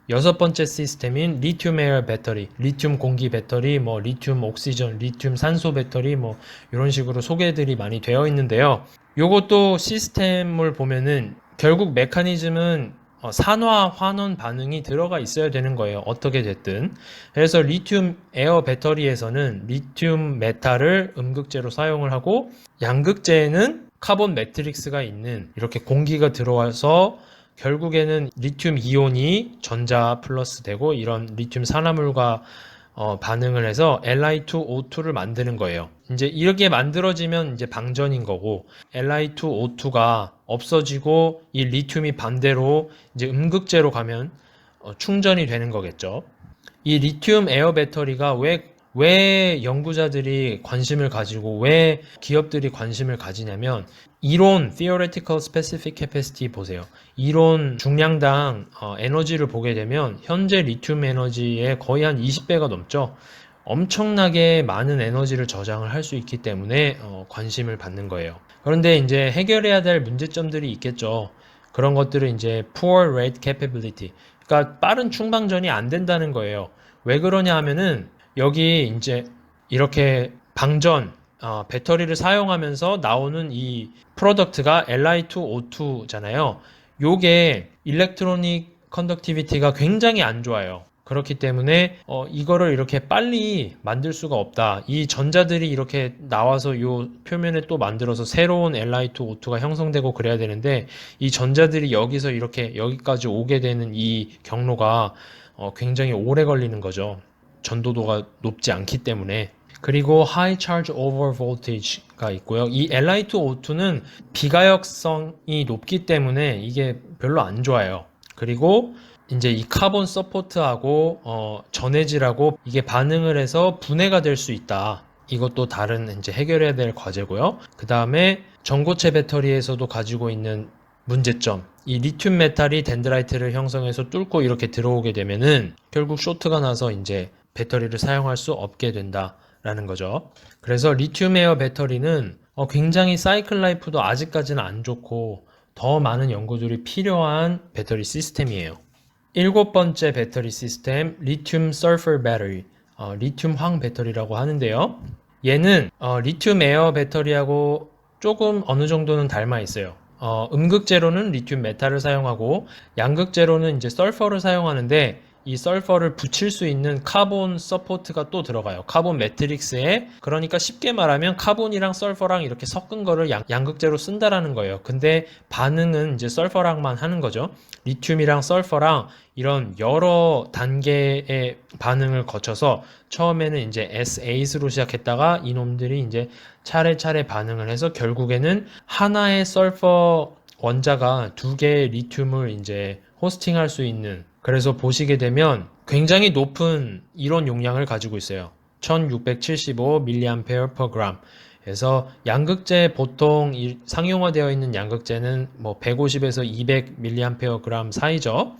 여섯 번째 시스템인 리튬 에어 배터리, 리튬 공기 배터리, 뭐 리튬 옥시전, 리튬 산소 배터리, 뭐 이런 식으로 소개들이 많이 되어 있는데요. 요것도 시스템을 보면은 결국 메커니즘은 산화 환원 반응이 들어가 있어야 되는 거예요. 어떻게 됐든. 그래서 리튬 에어 배터리에서는 리튬 메탈을 음극재로 사용을 하고, 양극재에는 카본 매트릭스가 있는 이렇게 공기가 들어와서 결국에는 리튬 이온이 전자 플러스 되고, 이런 리튬 산화물과 반응을 해서 Li2O2를 만드는 거예요. 이제 이렇게 만들어지면 이제 방전인 거고, Li2O2가 없어지고 이 리튬이 반대로 이제 음극재로 가면 충전이 되는 거겠죠. 이 리튬 에어 배터리가 왜 연구자들이 관심을 가지고 왜 기업들이 관심을 가지냐면, 이론 theoretical specific capacity 보세요. 이론 중량당 에너지를 보게 되면 현재 리튬 에너지의 거의 한 20배가 넘죠. 엄청나게 많은 에너지를 저장을 할 수 있기 때문에 관심을 받는 거예요. 그런데 이제 해결해야 될 문제점들이 있겠죠. 그런 것들은 이제 poor rate capability, 그러니까 빠른 충방전이 안 된다는 거예요. 왜 그러냐 하면은 여기 이제 이렇게 방전 배터리를 사용하면서 나오는 이 프로덕트가 Li2O2잖아요. 요게 일렉트로닉 컨덕티비티가 굉장히 안 좋아요. 그렇기 때문에 이거를 이렇게 빨리 만들 수가 없다. 이 전자들이 이렇게 나와서 요 표면에 또 만들어서 새로운 Li2O2가 형성되고 그래야 되는데, 이 전자들이 여기서 이렇게 여기까지 오게 되는 이 경로가 굉장히 오래 걸리는 거죠. 전도도가 높지 않기 때문에. 그리고 high charge over voltage가 있고요. 이 Li2O2는 비가역성이 높기 때문에 이게 별로 안 좋아요. 그리고 이제 이 카본 서포트하고 전해질하고 이게 반응을 해서 분해가 될 수 있다. 이것도 다른 이제 해결해야 될 과제고요. 그 다음에 전고체 배터리에서도 가지고 있는 문제점. 이 리튬 메탈이 덴드라이트를 형성해서 뚫고 이렇게 들어오게 되면은 결국 쇼트가 나서 이제 배터리를 사용할 수 없게 된다라는 거죠. 그래서 리튬 에어 배터리는 굉장히 사이클 라이프도 아직까지는 안 좋고 더 많은 연구들이 필요한 배터리 시스템이에요. 일곱 번째 배터리 시스템, 리튬 설퍼 배터리, 리튬 황 배터리라고 하는데요. 얘는 리튬 에어 배터리하고 조금 어느 정도는 닮아 있어요. 음극재로는 리튬 메탈을 사용하고, 양극재로는 이제 설퍼를 사용하는데, 이 설퍼를 붙일 수 있는 카본 서포트가 또 들어가요. 카본 매트릭스에. 그러니까 쉽게 말하면 카본이랑 설퍼랑 이렇게 섞은 거를 양극재로 쓴다라는 거예요. 근데 반응은 이제 설퍼랑만 하는 거죠. 리튬이랑 설퍼랑 이런 여러 단계의 반응을 거쳐서 처음에는 이제 S8으로 시작했다가 이놈들이 이제 차례차례 반응을 해서 결국에는 하나의 설퍼 원자가 두 개의 리튬을 이제 호스팅할 수 있는, 그래서 보시게 되면 굉장히 높은 이론 용량을 가지고 있어요. 1675mAh/g. 그래서 양극재 보통 상용화되어 있는 양극재는 뭐 150에서 200mAh 사이죠.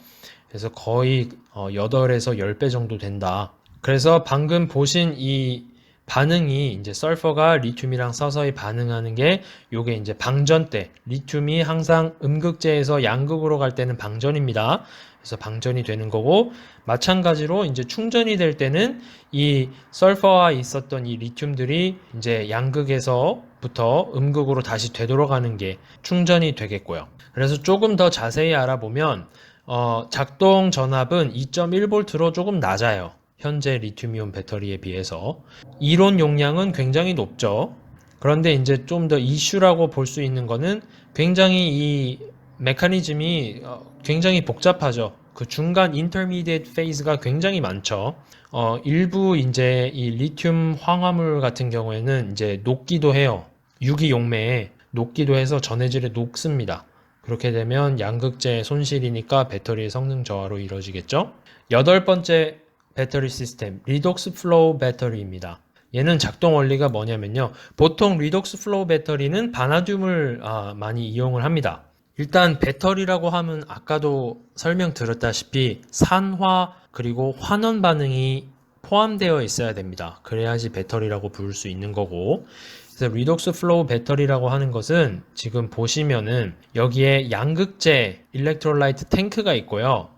그래서 거의 8에서 10배 정도 된다. 그래서 방금 보신 이 반응이 이제 설퍼가 리튬이랑 서서히 반응하는 게 요게 이제 방전 때, 리튬이 항상 음극재에서 양극으로 갈 때는 방전입니다. 그래서 방전이 되는 거고, 마찬가지로 이제 충전이 될 때는 이 설퍼와 있었던 이 리튬들이 이제 양극에서부터 음극으로 다시 되돌아가는 게 충전이 되겠고요. 그래서 조금 더 자세히 알아보면 작동 전압은 2.1V로 조금 낮아요. 현재 리튬이온 배터리에 비해서. 이론 용량은 굉장히 높죠. 그런데 이제 좀 더 이슈라고 볼 수 있는 거는 굉장히 이 메커니즘이 굉장히 복잡하죠. 그 중간 인터미디에이트 페이즈가 굉장히 많죠. 일부 이제 이 리튬 황화물 같은 경우에는 이제 녹기도 해요. 유기용매에 녹기도 해서 전해질에 녹습니다. 그렇게 되면 양극재 손실이니까 배터리의 성능 저하로 이루어지겠죠. 여덟 번째 배터리 시스템, 리독스 플로우 배터리입니다. 얘는 작동 원리가 뭐냐면요. 보통 리독스 플로우 배터리는 바나듐을 많이 이용을 합니다. 일단 배터리라고 하면 아까도 설명드렸다시피 산화 그리고 환원 반응이 포함되어 있어야 됩니다. 그래야지 배터리라고 부를 수 있는 거고, 그래서 리독스 플로우 배터리라고 하는 것은 지금 보시면은 여기에 양극재 일렉트롤라이트 탱크가 있고요.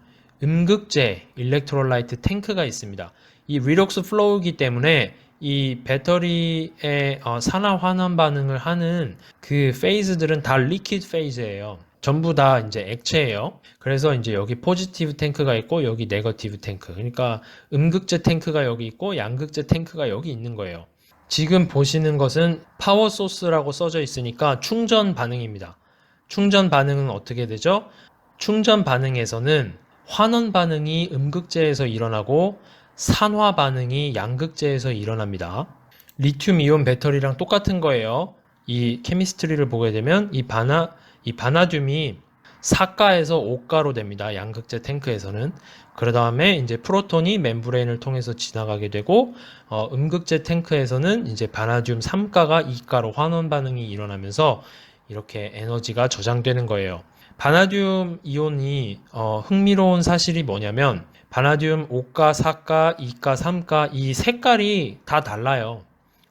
음극재 일렉트롤라이트 탱크가 있습니다. 이 리독스 플로우이기 때문에 이 배터리의 산화 환원 반응을 하는 그 페이즈들은 다 리퀴드 페이즈예요. 전부 다 이제 액체예요. 그래서 이제 여기 포지티브 탱크가 있고 여기 네거티브 탱크. 그러니까 음극재 탱크가 여기 있고 양극재 탱크가 여기 있는 거예요. 지금 보시는 것은 파워 소스라고 써져 있으니까 충전 반응입니다. 충전 반응은 어떻게 되죠? 충전 반응에서는 환원 반응이 음극재에서 일어나고 산화 반응이 양극재에서 일어납니다. 리튬 이온 배터리랑 똑같은 거예요. 이 케미스트리를 보게 되면 이 바나듐이 4가에서 5가로 됩니다. 양극재 탱크에서는. 그 다음에 이제 프로톤이 멤브레인을 통해서 지나가게 되고 음극재 탱크에서는 이제 바나듐 3가가 2가로 환원 반응이 일어나면서 이렇게 에너지가 저장되는 거예요. 바나듐 이온이 흥미로운 사실이 뭐냐면 바나듐 5가, 4가, 2가, 3가 이 색깔이 다 달라요.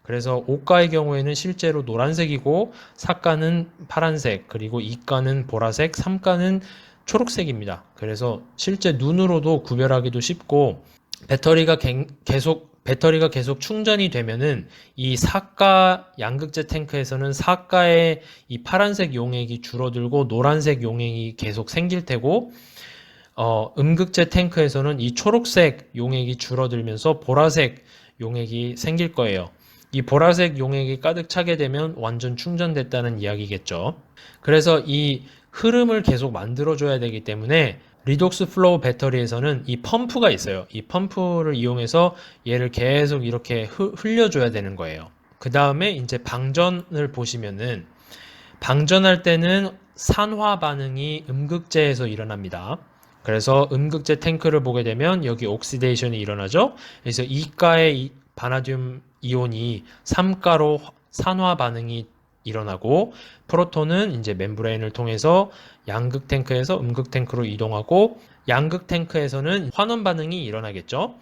그래서 5가의 경우에는 실제로 노란색이고 4가는 파란색, 그리고 2가는 보라색, 3가는 초록색입니다. 그래서 실제 눈으로도 구별하기도 쉽고 배터리가 계속 충전이 되면은 이 4가 양극재 탱크에서는 4가의 이 파란색 용액이 줄어들고 노란색 용액이 계속 생길 테고 음극재 탱크에서는 이 초록색 용액이 줄어들면서 보라색 용액이 생길 거예요. 이 보라색 용액이 가득 차게 되면 완전 충전됐다는 이야기겠죠. 그래서 이 흐름을 계속 만들어줘야 되기 때문에 리독스 플로우 배터리에서는 이 펌프가 있어요. 이 펌프를 이용해서 얘를 계속 이렇게 흘려줘야 되는 거예요. 그 다음에 이제 방전을 보시면은 방전할 때는 산화 반응이 음극재에서 일어납니다. 그래서 음극재 탱크를 보게 되면 여기 옥시데이션이 일어나죠. 그래서 2가의 바나듐 이온이 3가로 산화 반응이 일어나고 프로톤은 이제 멤브레인을 통해서 양극 탱크에서 음극 탱크로 이동하고 양극 탱크에서는 환원 반응이 일어나겠죠.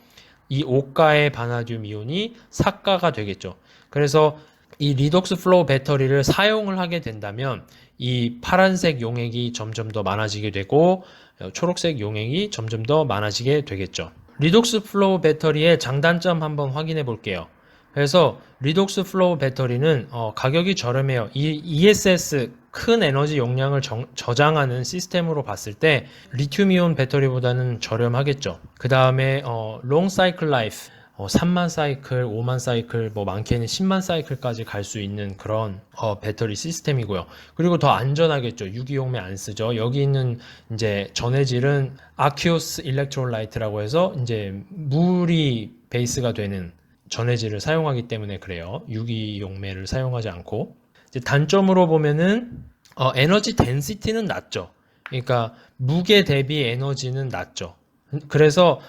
이 5가의 바나듐 이온이 4가가 되겠죠. 그래서 이 리독스 플로우 배터리를 사용을 하게 된다면 이 파란색 용액이 점점 더 많아지게 되고 초록색 용액이 점점 더 많아지게 되겠죠. 리독스 플로우 배터리의 장단점 한번 확인해 볼게요. 그래서 리독스 플로우 배터리는 가격이 저렴해요. 이 ESS 큰 에너지 용량을 저장하는 시스템으로 봤을 때 리튬 이온 배터리보다는 저렴하겠죠. 그 다음에 롱 사이클 라이프 3만 사이클, 5만 사이클, 뭐 많게는 10만 사이클까지 갈 수 있는 그런 배터리 시스템이고요. 그리고 더 안전하겠죠. 유기용매 안 쓰죠. 여기 있는 이제 전해질은 아큐오스 일렉트롤라이트라고 해서 이제 물이 베이스가 되는 전해질을 사용하기 때문에 그래요. 유기용매를 사용하지 않고. 이제 단점으로 보면은 에너지 덴시티는 낮죠. 그러니까 무게 대비 에너지는 낮죠. 그래서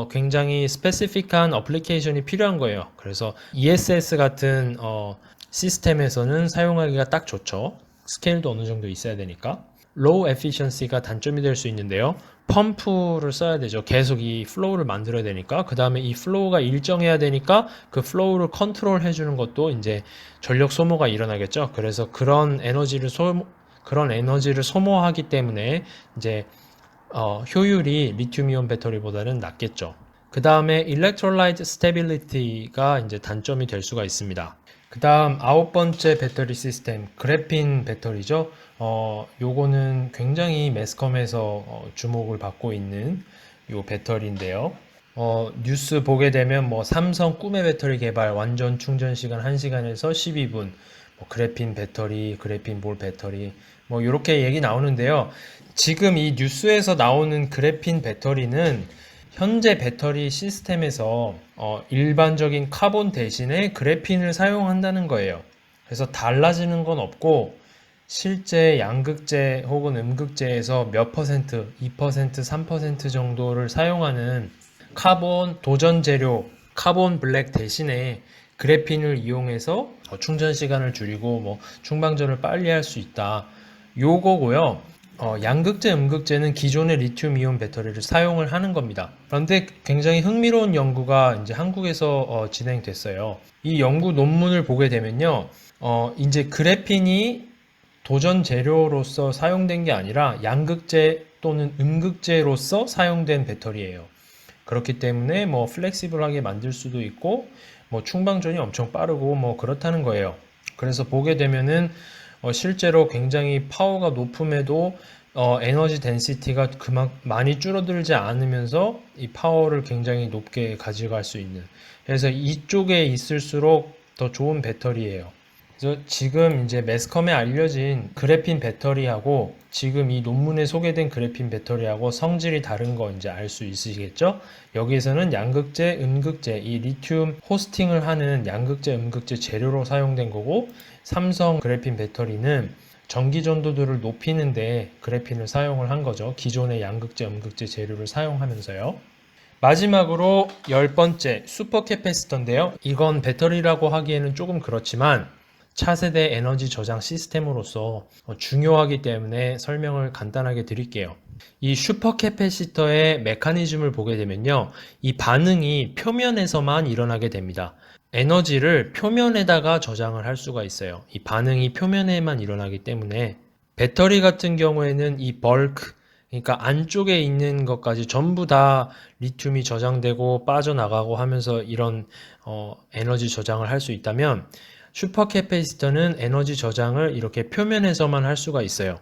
굉장히 스페시픽한 어플리케이션이 필요한 거예요. 그래서 ESS 같은 시스템에서는 사용하기가 딱 좋죠. 스케일도 어느 정도 있어야 되니까. 로우 에피션시가 단점이 될 수 있는데요. 펌프를 써야 되죠. 계속 이 플로우를 만들어야 되니까. 그 다음에 이 플로우가 일정해야 되니까 그 플로우를 컨트롤 해주는 것도 이제 전력 소모가 일어나겠죠. 그래서 그런 에너지를 소모하기 때문에 이제 효율이 리튬이온 배터리보다는 낮겠죠. 그 다음에 electrolyte stability가 이제 단점이 될 수가 있습니다. 그 다음 9번째 배터리 시스템, 그래핀 배터리죠. 요거는 굉장히 매스컴에서 주목을 받고 있는 요 배터리인데요. 뉴스 보게 되면 뭐 삼성 꿈의 배터리 개발, 완전 충전 시간 1시간에서 12분, 뭐 그래핀 배터리, 그래핀 볼 배터리, 뭐 이렇게 얘기 나오는데요. 지금 이 뉴스에서 나오는 그래핀 배터리는 현재 배터리 시스템에서 일반적인 카본 대신에 그래핀을 사용한다는 거예요. 그래서 달라지는 건 없고 실제 양극재 혹은 음극재에서 몇 퍼센트, 2%, 3% 정도를 사용하는 카본 도전 재료, 카본 블랙 대신에 그래핀을 이용해서 충전 시간을 줄이고 뭐 충방전을 빨리 할 수 있다. 요거고요. 양극재, 음극재는 기존의 리튬 이온 배터리를 사용을 하는 겁니다. 그런데 굉장히 흥미로운 연구가 이제 한국에서 진행됐어요. 이 연구 논문을 보게 되면요. 이제 그래핀이 도전 재료로서 사용된 게 아니라 양극재 또는 음극재로서 사용된 배터리예요. 그렇기 때문에 뭐 플렉시블하게 만들 수도 있고 뭐 충방전이 엄청 빠르고 뭐 그렇다는 거예요. 그래서 보게 되면은 실제로 굉장히 파워가 높음에도 에너지 덴시티가 그만 많이 줄어들지 않으면서 이 파워를 굉장히 높게 가져갈 수 있는, 그래서 이쪽에 있을수록 더 좋은 배터리예요. 그래서 지금 이제 매스컴에 알려진 그래핀 배터리하고 지금 이 논문에 소개된 그래핀 배터리하고 성질이 다른 거 이제 알 수 있으시겠죠? 여기에서는 양극재, 음극재, 이 리튬 호스팅을 하는 양극재, 음극재 재료로 사용된 거고, 삼성 그래핀 배터리는 전기 전도도를 높이는데 그래핀을 사용을 한 거죠. 기존의 양극재, 음극재 재료를 사용하면서요. 마지막으로 10번째 슈퍼 캐패시터인데요. 이건 배터리라고 하기에는 조금 그렇지만 차세대 에너지 저장 시스템으로서 중요하기 때문에 설명을 간단하게 드릴게요. 이 슈퍼 캐패시터의 메커니즘을 보게 되면요, 이 반응이 표면에서만 일어나게 됩니다. 에너지를 표면에다가 저장을 할 수가 있어요. 이 반응이 표면에만 일어나기 때문에 배터리 같은 경우에는 이 벌크, 그러니까 안쪽에 있는 것까지 전부 다 리튬이 저장되고 빠져나가고 하면서 이런 에너지 저장을 할 수 있다면, 슈퍼캐패시터는 에너지 저장을 이렇게 표면에서만 할 수가 있어요.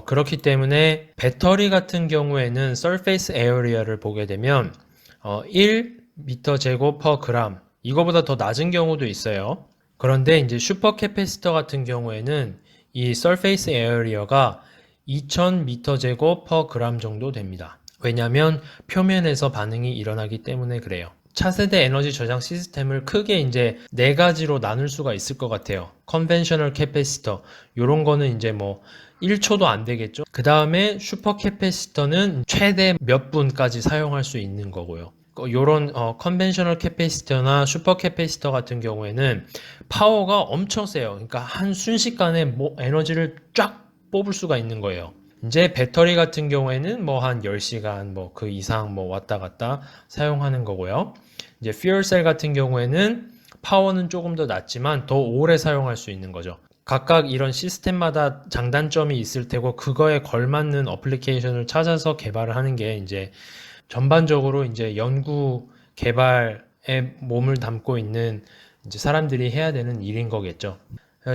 그렇기 때문에 배터리 같은 경우에는 surface area를 보게 되면 1m 제곱 per gram, 이거보다 더 낮은 경우도 있어요. 그런데 이제 슈퍼캐패시터 같은 경우에는 이 surface area가 2000m 제곱 per gram 정도 됩니다. 왜냐하면 표면에서 반응이 일어나기 때문에 그래요. 차세대 에너지 저장 시스템을 크게 이제 네 가지로 나눌 수가 있을 것 같아요. 컨벤셔널 캐패시터, 요런 거는 이제 뭐 1초도 안 되겠죠. 그 다음에 슈퍼 캐패시터는 최대 몇 분까지 사용할 수 있는 거고요. 요런 컨벤셔널 캐패시터나 슈퍼 캐패시터 같은 경우에는 파워가 엄청 세요. 그러니까 한 순식간에 뭐 에너지를 쫙 뽑을 수가 있는 거예요. 이제 배터리 같은 경우에는 뭐 한 10시간 뭐 그 이상 뭐 왔다 갔다 사용하는 거고요. 이제 퓨얼셀 같은 경우에는 파워는 조금 더 낮지만 더 오래 사용할 수 있는 거죠. 각각 이런 시스템마다 장단점이 있을 테고 그거에 걸맞는 어플리케이션을 찾아서 개발을 하는 게 이제 전반적으로 이제 연구 개발에 몸을 담고 있는 이제 사람들이 해야 되는 일인 거겠죠.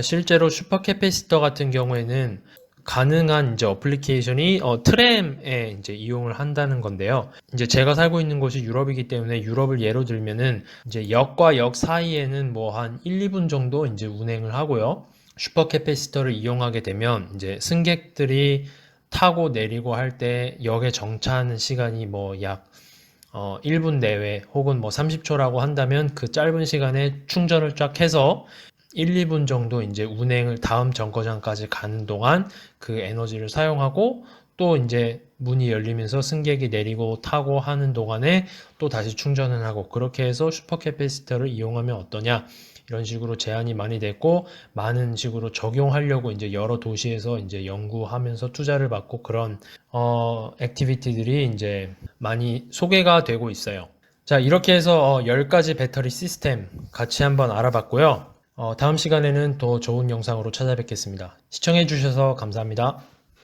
실제로 슈퍼캐패시터 같은 경우에는 가능한 이제 어플리케이션이 트램에 이제 이용을 한다는 건데요. 이제 제가 살고 있는 곳이 유럽이기 때문에 유럽을 예로 들면은 이제 역과 역 사이에는 뭐 한 1, 2분 정도 이제 운행을 하고요. 슈퍼 캐패시터를 이용하게 되면 이제 승객들이 타고 내리고 할 때 역에 정차하는 시간이 뭐 약 1분 내외 혹은 뭐 30초라고 한다면 그 짧은 시간에 충전을 쫙 해서 1, 2분 정도 이제 운행을 다음 정거장까지 가는 동안 그 에너지를 사용하고, 또 이제 문이 열리면서 승객이 내리고 타고 하는 동안에 또 다시 충전을 하고, 그렇게 해서 슈퍼캐패시터를 이용하면 어떠냐, 이런 식으로 제안이 많이 됐고, 많은 식으로 적용하려고 이제 여러 도시에서 이제 연구하면서 투자를 받고 그런 액티비티들이 이제 많이 소개가 되고 있어요. 자, 이렇게 해서 10가지 배터리 시스템 같이 한번 알아봤고요. 다음 시간에는 더 좋은 영상으로 찾아뵙겠습니다. 시청해주셔서 감사합니다.